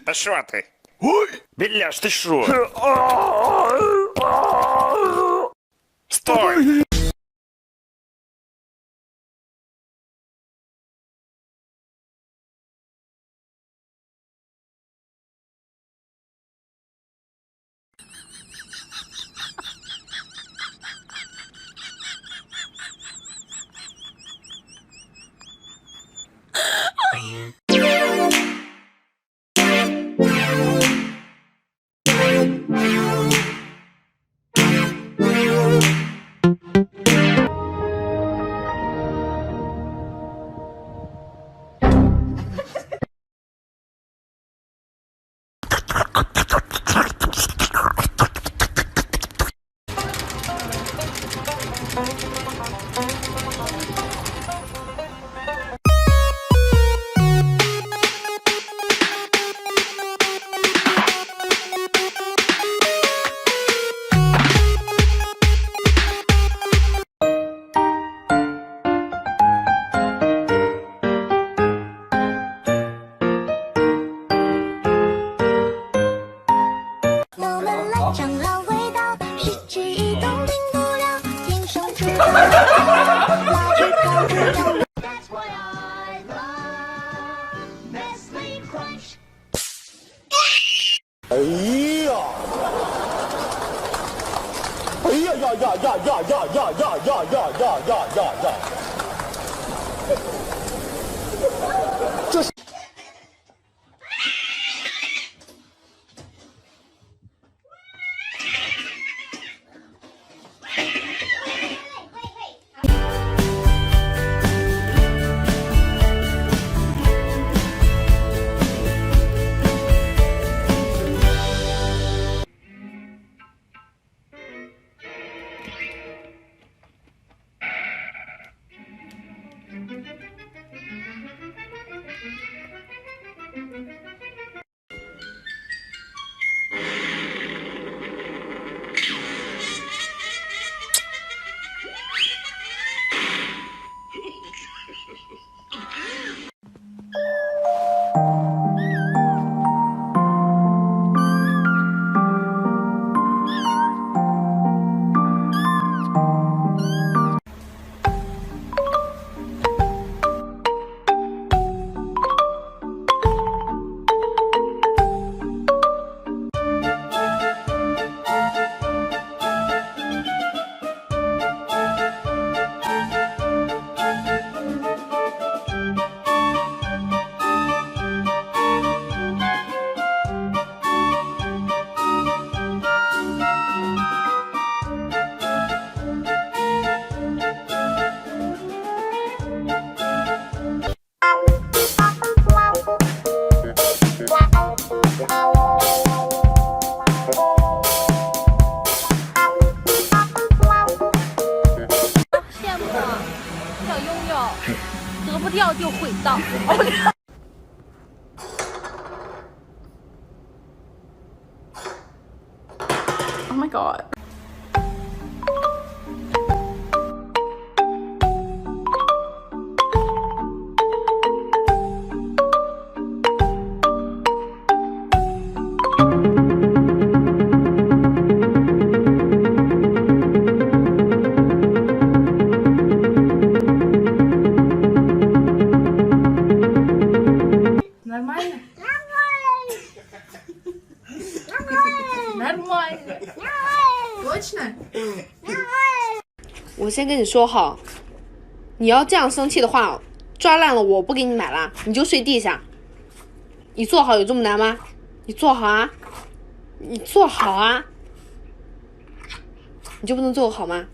Та що ти? Біляш, ти що? Стой!我们来长老味道，十指一动停不了，天生出道，拉锯高举高。That's why I love Nestle Crunch。哎呀！哎呀呀呀呀呀呀呀呀呀呀呀呀呀！这是。羡慕想拥有，得不掉就毁掉。Oh my god. Нормально? Нормально. Точно? 我先跟你说好，你要这样生气的话，抓烂了我不给你买了，你就睡地下。你坐好有这么难吗？你坐好啊，你坐好啊，你就不能坐好吗？